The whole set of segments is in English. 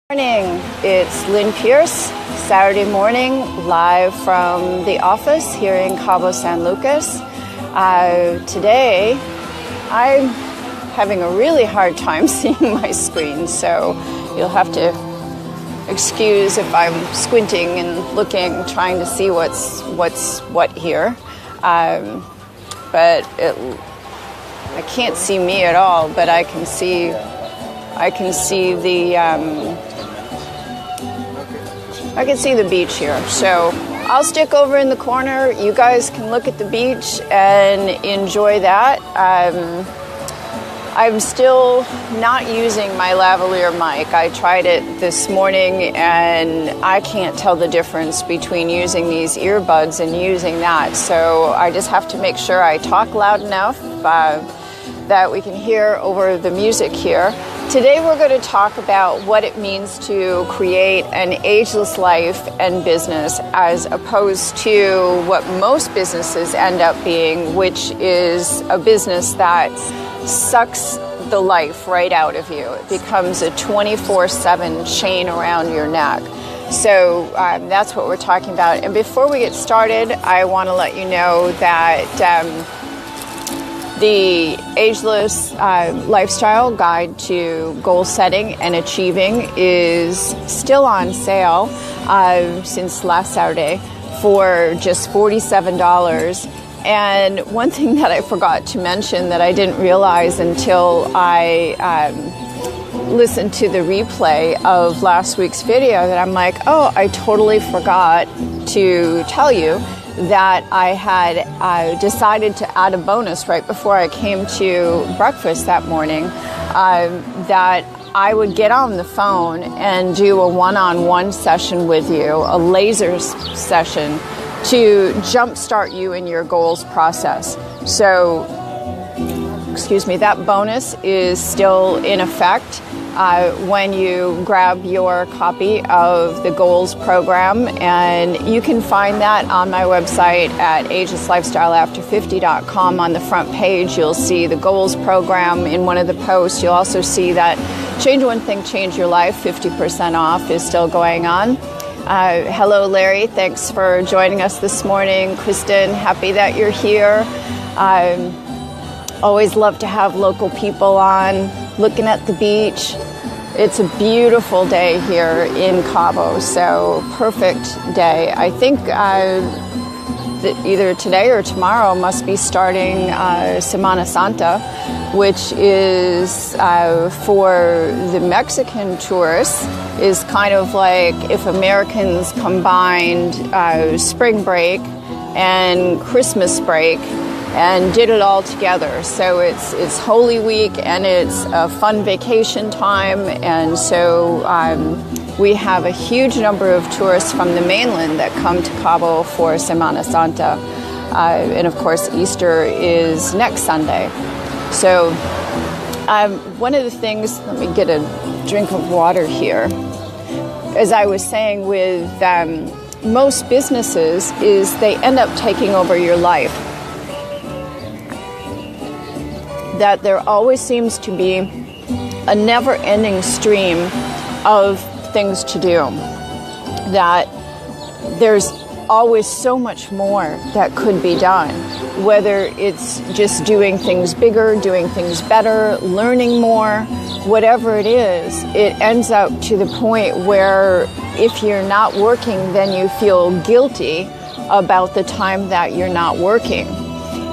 Morning, it's Lynn Pierce, Saturday morning, live from the office here in Cabo San Lucas. Today, I'm having a really hard time seeing my screen, so you'll have to excuse if I'm squinting and looking, trying to see what's what here. But I can't see me at all, but I can see the beach here. So I'll stick over in the corner. You guys can look at the beach and enjoy that. I'm still not using my lavalier mic. I tried it this morning and I can't tell the difference between using these earbuds and using that. So I just have to make sure I talk loud enough that we can hear over the music here. Today we're going to talk about what it means to create an ageless life and business as opposed to what most businesses end up being, which is a business that sucks the life right out of you. It becomes a 24/7 chain around your neck. So that's what we're talking about. And before we get started, I want to let you know that the Ageless Lifestyle Guide to Goal Setting and Achieving is still on sale since last Saturday for just $47. And one thing that I forgot to mention that I didn't realize until I listened to the replay of last week's video, that I'm like, oh, I totally forgot to tell you that I had decided to add a bonus right before I came to breakfast that morning, that I would get on the phone and do a one-on-one session with you, a laser session, to jumpstart you in your goals process. So, that bonus is still in effect when you grab your copy of the Goals program, and you can find that on my website at agelesslifestyleafter50.com. On the front page, you'll see the Goals program. In one of the posts, you'll also see that Change One Thing, Change Your Life, 50% off is still going on. Hello, Larry. Thanks for joining us this morning. Kristen, happy that you're here. Always love to have local people on, looking at the beach. It's a beautiful day here in Cabo, so perfect day. I think that either today or tomorrow must be starting Semana Santa, which is for the Mexican tourists, is kind of like if Americans combined spring break and Christmas break and did it all together. So it's Holy Week and it's a fun vacation time, and so we have a huge number of tourists from the mainland that come to Cabo for Semana Santa, and of course Easter is next Sunday. So one of the things, let me get a drink of water here, as I was saying with most businesses, is they end up taking over your life. That there always seems to be a never-ending stream of things to do. That there's always so much more that could be done. Whether it's just doing things bigger, doing things better, learning more, whatever it is, it ends up to the point where if you're not working, then you feel guilty about the time that you're not working.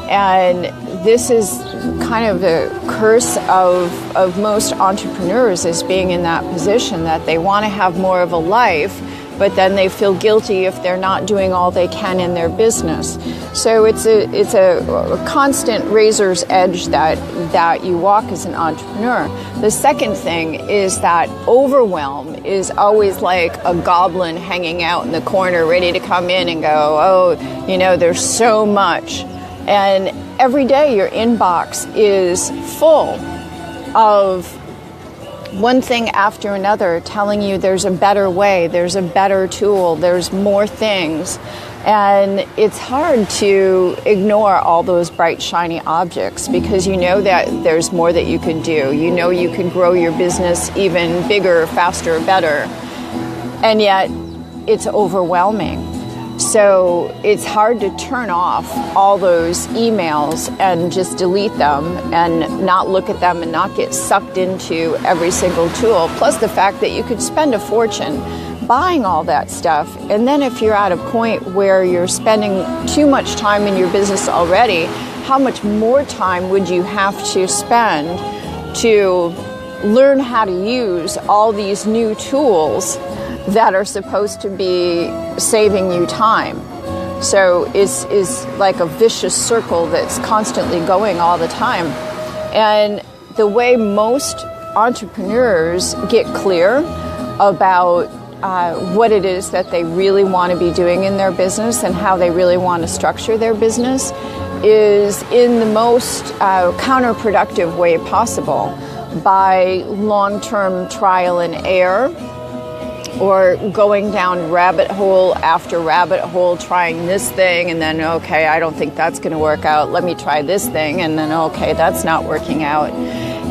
And this is kind of the curse of most entrepreneurs, is being in that position that they want to have more of a life, but then they feel guilty if they're not doing all they can in their business. So it's a constant razor's edge that you walk as an entrepreneur. The second thing is that overwhelm is always like a goblin hanging out in the corner ready to come in and go, oh, there's so much. And every day your inbox is full of one thing after another telling you there's a better way, there's a better tool, there's more things. And it's hard to ignore all those bright, shiny objects because you know that there's more that you can do. You know you can grow your business even bigger, faster, better. And yet it's overwhelming. So it's hard to turn off all those emails and just delete them and not look at them and not get sucked into every single tool. Plus the fact that you could spend a fortune buying all that stuff. And then if you're at a point where you're spending too much time in your business already, how much more time would you have to spend to learn how to use all these new tools that are supposed to be saving you time? So it's like a vicious circle that's constantly going all the time. And the way most entrepreneurs get clear about what it is that they really want to be doing in their business and how they really want to structure their business is in the most counterproductive way possible, by long-term trial and error, or going down rabbit hole after rabbit hole, trying this thing, and then, okay, I don't think that's going to work out. Let me try this thing, and then, okay, that's not working out.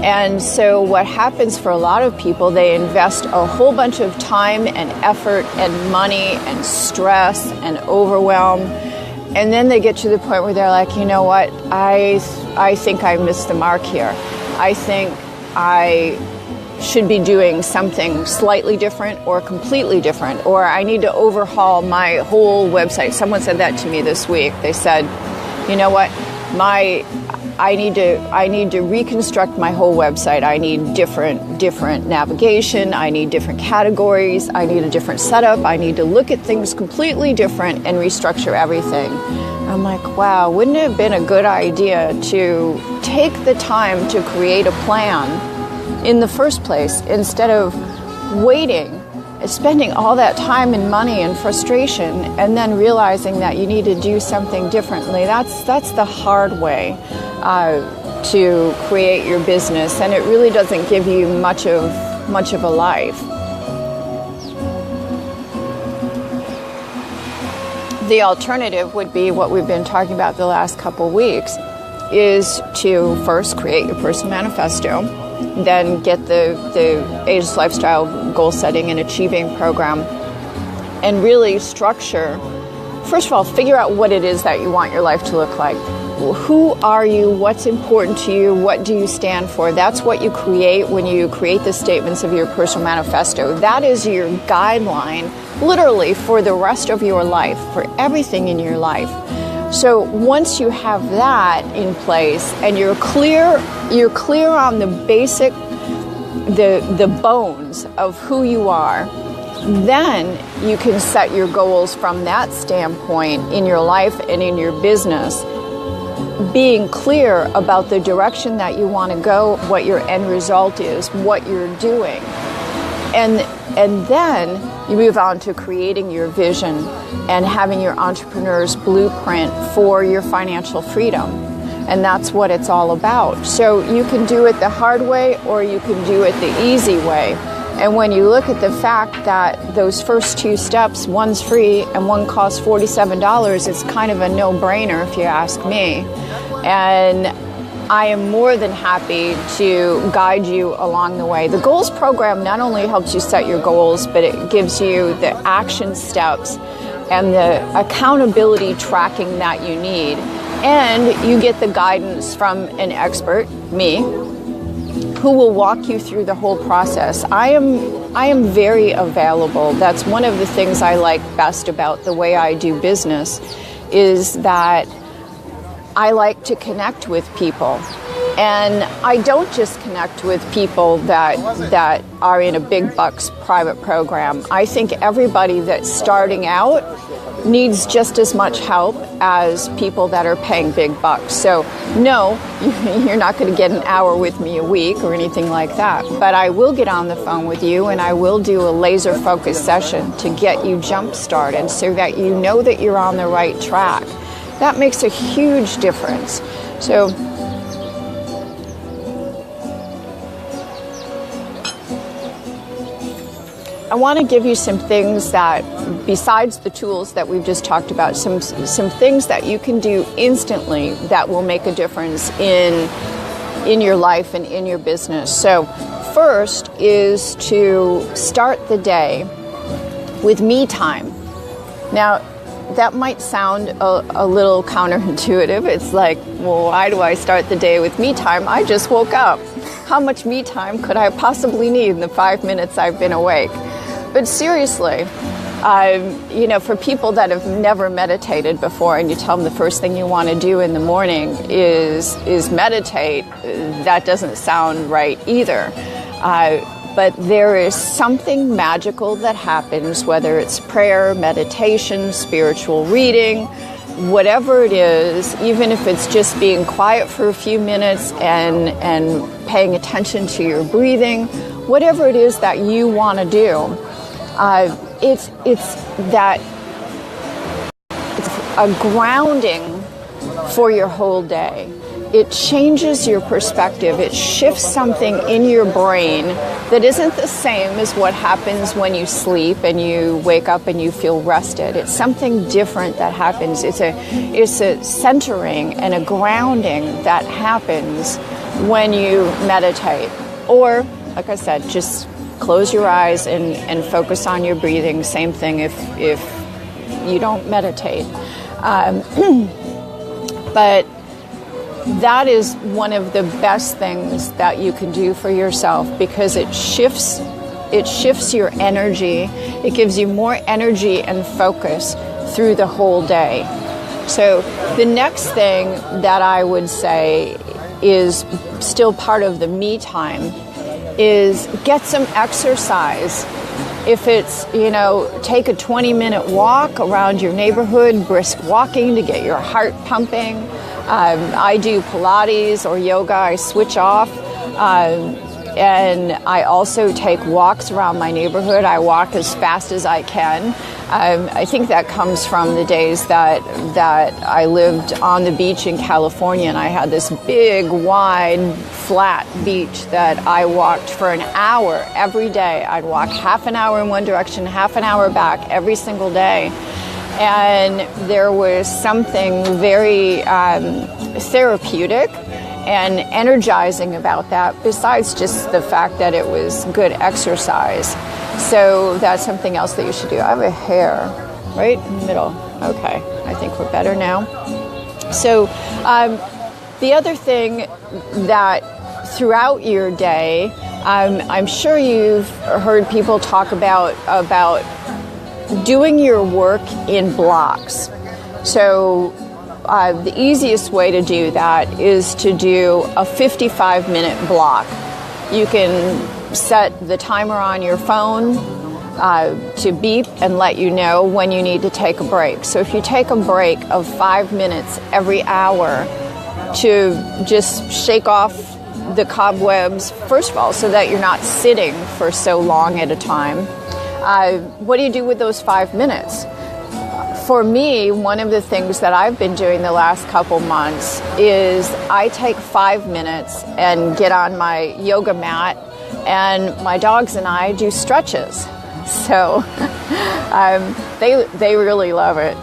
And so what happens for a lot of people, they invest a whole bunch of time and effort and money and stress and overwhelm, and then they get to the point where they're like, you know what, I think I missed the mark here. I think I should be doing something slightly different or completely different, or I need to overhaul my whole website. Someone said that to me this week. They said, you know what, I need to reconstruct my whole website. I need different navigation. I need different categories. I need a different setup. I need to look at things completely different and restructure everything. I'm like, wow, wouldn't it have been a good idea to take the time to create a plan in the first place, instead of waiting, spending all that time and money and frustration, and then realizing that you need to do something differently? That's the hard way to create your business, and it really doesn't give you much of a life. The alternative would be what we've been talking about the last couple weeks, is to first create your personal manifesto, then get the Ageless Lifestyle Goal Setting and Achieving Program, and really structure. First of all, figure out what it is that you want your life to look like. Who are you? What's important to you? What do you stand for? That's what you create when you create the statements of your personal manifesto. That is your guideline, literally, for the rest of your life, for everything in your life. So once you have that in place and you're clear on the basic, the bones of who you are, then you can set your goals from that standpoint in your life and in your business, being clear about the direction that you want to go, what your end result is, what you're doing. And then you move on to creating your vision and having your entrepreneur's blueprint for your financial freedom. And that's what it's all about. So you can do it the hard way, or you can do it the easy way. And when you look at the fact that those first two steps, one's free and one costs $47, it's kind of a no-brainer if you ask me. And I am more than happy to guide you along the way. The goals program not only helps you set your goals, but it gives you the action steps and the accountability tracking that you need. And you get the guidance from an expert, me, who will walk you through the whole process. I am very available. That's one of the things I like best about the way I do business, is that I like to connect with people. And I don't just connect with people that are in a big bucks private program. I think everybody that's starting out needs just as much help as people that are paying big bucks. So no, you're not going to get an hour with me a week or anything like that. But I will get on the phone with you and I will do a laser focused session to get you jump started so that you know that you're on the right track. That makes a huge difference. I want to give you some things that, besides the tools that we've just talked about, some things that you can do instantly that will make a difference in your life and in your business. So first is to start the day with me time. Now, that might sound a little counterintuitive. It's like, well, why do I start the day with me time? I just woke up. How much me time could I possibly need in the 5 minutes I've been awake? But seriously, for people that have never meditated before and you tell them the first thing you want to do in the morning is meditate, that doesn't sound right either. But there is something magical that happens, whether it's prayer, meditation, spiritual reading, whatever it is, even if it's just being quiet for a few minutes and paying attention to your breathing, whatever it is that you want to do, it's a grounding for your whole day. It changes your perspective. It shifts something in your brain that isn't the same as what happens when you sleep and you wake up and you feel rested. It's something different that happens. It's a centering and a grounding that happens when you meditate. Or, like I said, just close your eyes and focus on your breathing. Same thing if you don't meditate. But that is one of the best things that you can do for yourself, because it shifts your energy. It gives you more energy and focus through the whole day. So the next thing that I would say is still part of the me time is get some exercise. If it's, take a 20-minute walk around your neighborhood, brisk walking to get your heart pumping. I do Pilates or yoga. I switch off. And I also take walks around my neighborhood. I walk as fast as I can. I think that comes from the days that I lived on the beach in California, and I had this big, wide, flat beach that I walked for an hour every day. I'd walk half an hour in one direction, half an hour back every single day. And there was something very therapeutic and energizing about that, besides just the fact that it was good exercise. So that's something else that you should do. I have a hair right in the middle. Okay, I think we're better now. So the other thing that throughout your day, I'm sure you've heard people talk about doing your work in blocks. So the easiest way to do that is to do a 55-minute block. You can set the timer on your phone to beep and let you know when you need to take a break. So if you take a break of 5 minutes every hour to just shake off the cobwebs, first of all, so that you're not sitting for so long at a time, what do you do with those 5 minutes? For me, one of the things that I've been doing the last couple months is I take 5 minutes and get on my yoga mat, and my dogs and I do stretches. So they really love it.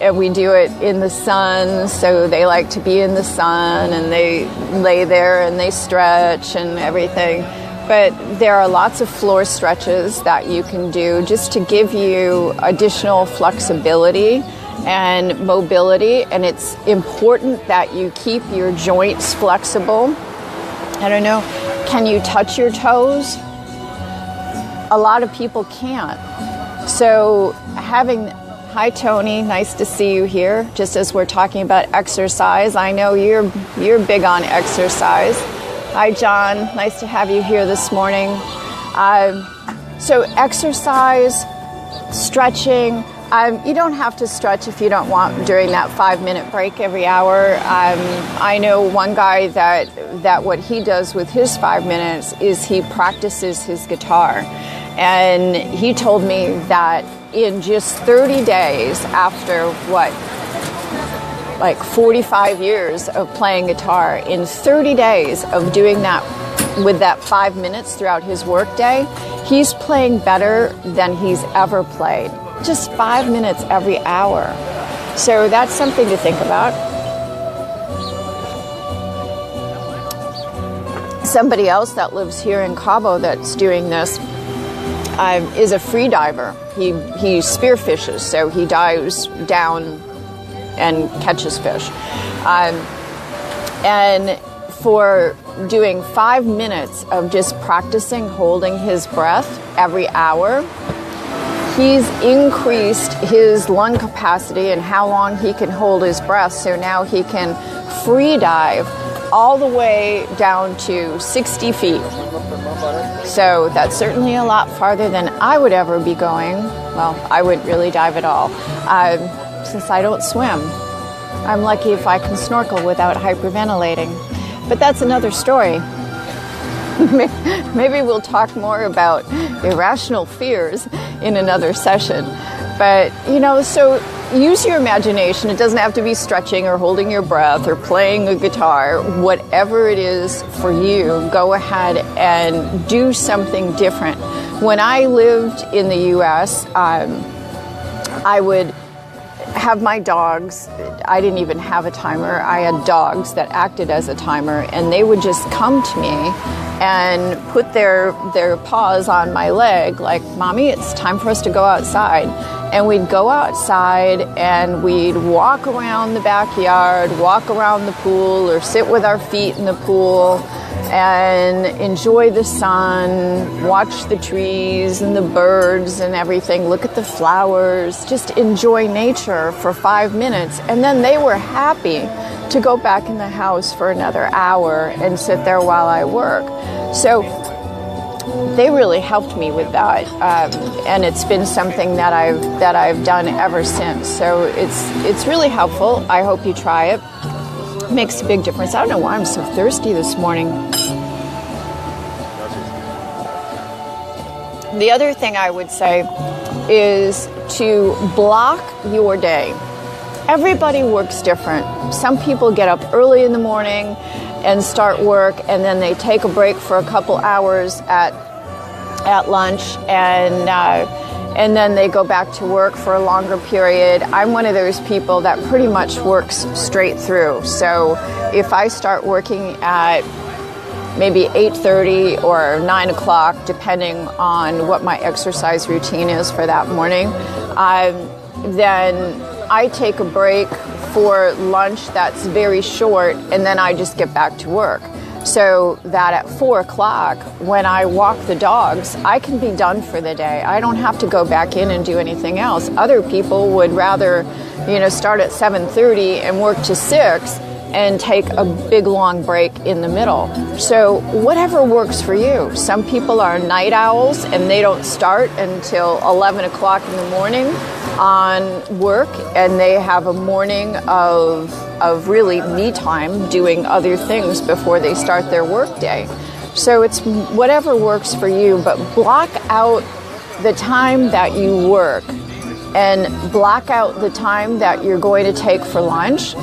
And we do it in the sun, so they like to be in the sun, and they lay there and they stretch and everything. But there are lots of floor stretches that you can do just to give you additional flexibility and mobility. And it's important that you keep your joints flexible. I don't know, can you touch your toes? A lot of people can't. So hi Tony, nice to see you here. Just as we're talking about exercise, I know you're big on exercise. Hi, John. Nice to have you here this morning. So exercise, stretching. You don't have to stretch if you don't want during that 5-minute break every hour. I know one guy that what he does with his 5 minutes is he practices his guitar. And he told me that in just 30 days after like 45 years of playing guitar, in 30 days of doing that with that 5 minutes throughout his workday, he's playing better than he's ever played. Just 5 minutes every hour. So that's something to think about. Somebody else that lives here in Cabo that's doing this is a free diver. He spearfishes, so he dives down and catches fish. And for doing 5 minutes of just practicing holding his breath every hour, he's increased his lung capacity and how long he can hold his breath. So now he can free dive all the way down to 60 feet. So that's certainly a lot farther than I would ever be going. Well, I wouldn't really dive at all, since I don't swim. I'm lucky if I can snorkel without hyperventilating. But that's another story. Maybe we'll talk more about irrational fears in another session. But, so use your imagination. It doesn't have to be stretching or holding your breath or playing a guitar. Whatever it is for you, go ahead and do something different. When I lived in the U.S., I would have my dogs. I didn't even have a timer. I had dogs that acted as a timer, and they would just come to me and put their paws on my leg like, "Mommy, it's time for us to go outside." And we'd go outside and we'd walk around the backyard, walk around the pool, or sit with our feet in the pool and enjoy the sun, watch the trees and the birds and everything, look at the flowers, just enjoy nature for 5 minutes. And then they were happy to go back in the house for another hour and sit there while I work. So they really helped me with that, and it's been something that I've done ever since. So it's really helpful. I hope you try it. Makes a big difference. I don't know why I'm so thirsty this morning. The other thing I would say is to block your day. Everybody works different. Some people get up early in the morning and start work, and then they take a break for a couple hours at lunch, and then they go back to work for a longer period. I'm one of those people that pretty much works straight through. So if I start working at maybe 8:30 or 9 o'clock, depending on what my exercise routine is for that morning, then I take a break for lunch that's very short, and then I just get back to work. So that at 4 o'clock, when I walk the dogs, I can be done for the day. I don't have to go back in and do anything else. Other people would rather, start at 7:30 and work to 6 and take a big long break in the middle. So whatever works for you. Some people are night owls and they don't start until 11 o'clock in the morning on work, and they have a morning of really me time doing other things before they start their work day. So it's whatever works for you, but block out the time that you work and block out the time that you're going to take for lunch.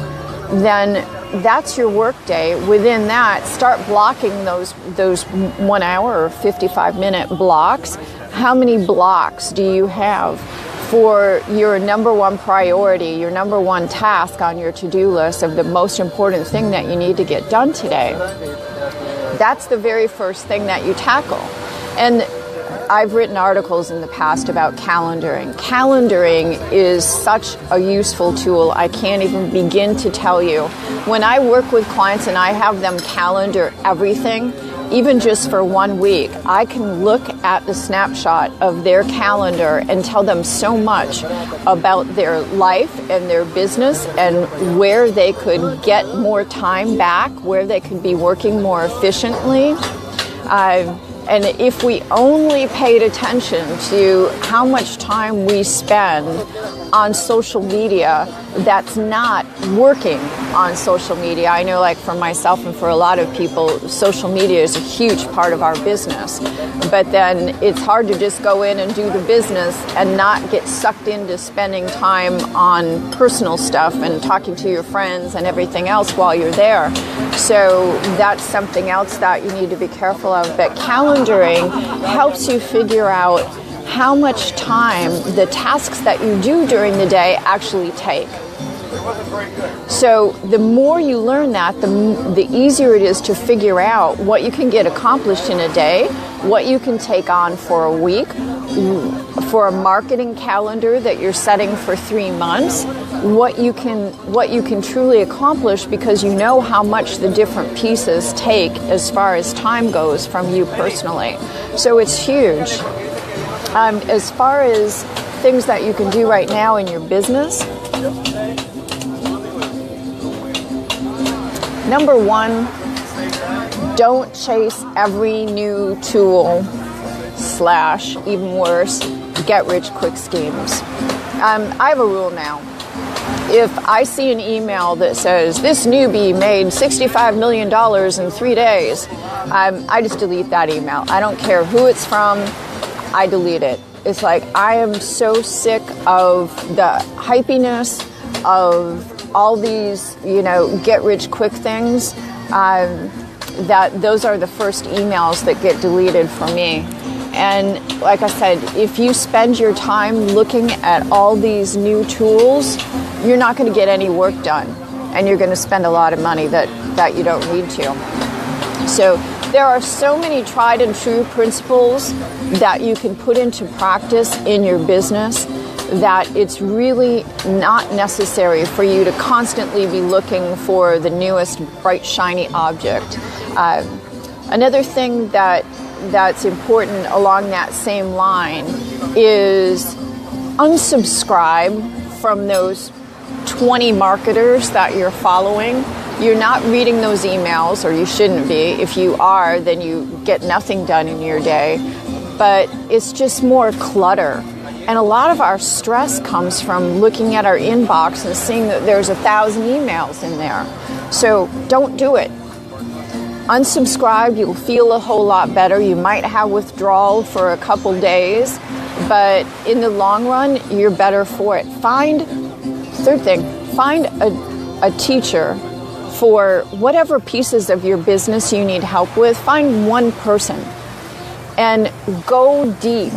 Then that's your work day. Within that, start blocking those 1 hour or 55-minute blocks. How many blocks do you have for your number one priority, your number one task on your to-do list of the most important thing that you need to get done today? That's the very first thing that you tackle. And I've written articles in the past about calendaring. Calendaring is such a useful tool. I can't even begin to tell you. When I work with clients and I have them calendar everything, even just for 1 week, I can look at the snapshot of their calendar and tell them so much about their life and their business and where they could get more time back, where they could be working more efficiently. And if we only paid attention to how much time we spend on social media that's not working on social media. I know, like, for myself and for a lot of people, social media is a huge part of our business. But then it's hard to just go in and do the business and not get sucked into spending time on personal stuff and talking to your friends and everything else while you're there. So that's something else that you need to be careful of. But calendaring helps you figure out how much time the tasks that you do during the day actually take. So the more you learn that, the easier it is to figure out what you can get accomplished in a day, what you can take on for a week, for a marketing calendar that you're setting for 3 months, what you can truly accomplish, because you know how much the different pieces take as far as time goes from you personally. So it's huge. As far as things that you can do right now in your business, number one, don't chase every new tool / even worse, get-rich-quick schemes. I have a rule now. If I see an email that says, this newbie made $65 million in 3 days, I just delete that email. I don't care who it's from. I delete it. It's like, I am so sick of the hypiness of all these, get-rich-quick things, that those are the first emails that get deleted for me. And like I said, if you spend your time looking at all these new tools, you're not going to get any work done. And you're going to spend a lot of money that you don't need to. So there are so many tried and true principles that you can put into practice in your business that it's really not necessary for you to constantly be looking for the newest bright, shiny object. Another thing that's important along that same line is unsubscribe from those 20 marketers that you're following. You're not reading those emails, or you shouldn't be. If you are, then you get nothing done in your day. But it's just more clutter. And a lot of our stress comes from looking at our inbox and seeing that there's 1,000 emails in there. So don't do it. Unsubscribe, you'll feel a whole lot better. You might have withdrawal for a couple days, but in the long run, you're better for it. Third thing, find a teacher for whatever pieces of your business you need help with. Find one person and go deep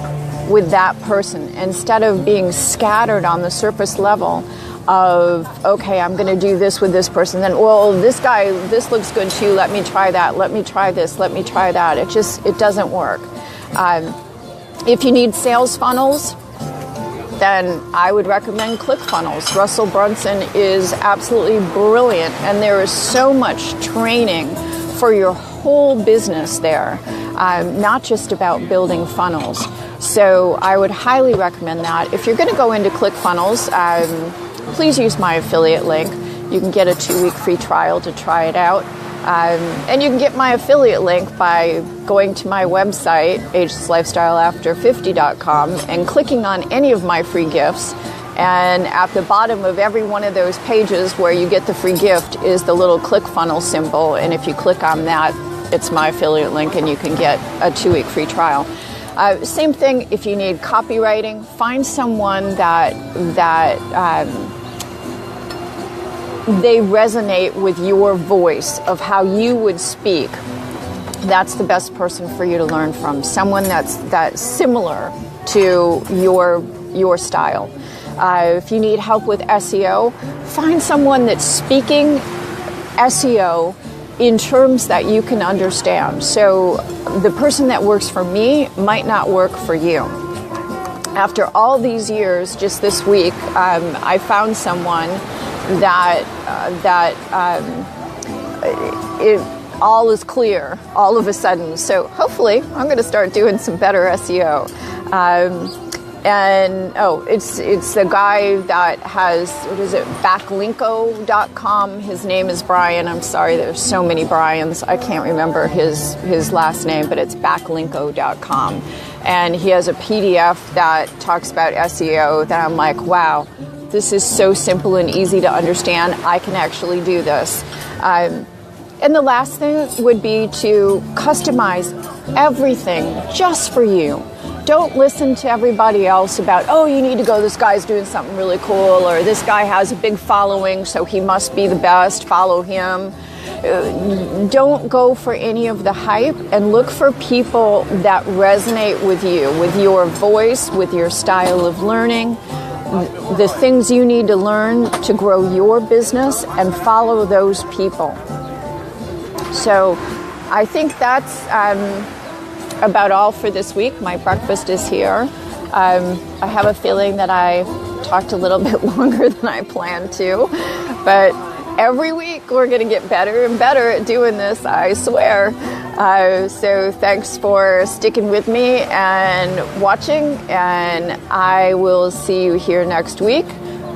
with that person instead of being scattered on the surface level of, okay, I'm going to do this with this person. Then, well, this guy, this looks good too. Let me try that. Let me try this. Let me try that. It doesn't work. If you need sales funnels, then I would recommend ClickFunnels. Russell Brunson is absolutely brilliant, and there is so much training for your whole business there, not just about building funnels. So I would highly recommend that. If you're going to go into ClickFunnels, please use my affiliate link. You can get a 2-week free trial to try it out. And you can get my affiliate link by going to my website, agelesslifestyleafter50.com, and clicking on any of my free gifts. And at the bottom of every one of those pages where you get the free gift is the little ClickFunnels symbol. And if you click on that, it's my affiliate link, and you can get a 2-week free trial. Same thing if you need copywriting. Find someone that they resonate with your voice of how you would speak. That's the best person for you to learn from. Someone that's similar to your style. If you need help with SEO, find someone that's speaking SEO in terms that you can understand. So the person that works for me might not work for you. After all these years, just this week, I found someone that all is clear all of a sudden. So hopefully I'm going to start doing some better SEO. And it's the guy that has, what is it, backlinko.com. His name is Brian. I'm sorry, there's so many Brians. I can't remember his last name, but it's backlinko.com. And he has a PDF that talks about SEO that I'm like, wow, this is so simple and easy to understand. I can actually do this. And the last thing would be to customize everything just for you. Don't listen to everybody else about, oh, you need to go, this guy's doing something really cool, or this guy has a big following, so he must be the best, follow him. Don't go for any of the hype, and look for people that resonate with you, with your voice, with your style of learning, the things you need to learn to grow your business, and follow those people. So I think that's about all for this week. My breakfast is here. I have a feeling that I talked a little bit longer than I planned to, but every week we're going to get better and better at doing this, I swear. So thanks for sticking with me and watching, and I will see you here next week.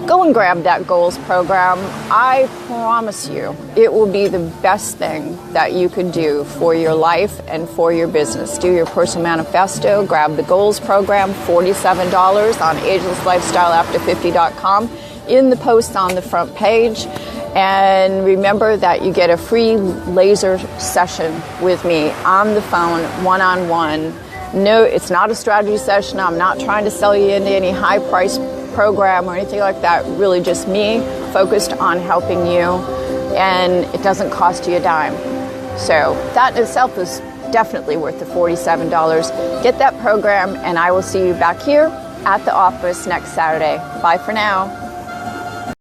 Go and grab that goals program. I promise you, it will be the best thing that you could do for your life and for your business. Do your personal manifesto, grab the goals program, $47 on agelesslifestyleafter50.com in the post on the front page. And remember that you get a free laser session with me on the phone, one-on-one. No, it's not a strategy session. I'm not trying to sell you into any high price program or anything like that. Really just me focused on helping you, and it doesn't cost you a dime. So that in itself is definitely worth the $47. Get that program, and I will see you back here at the office next Saturday. Bye for now.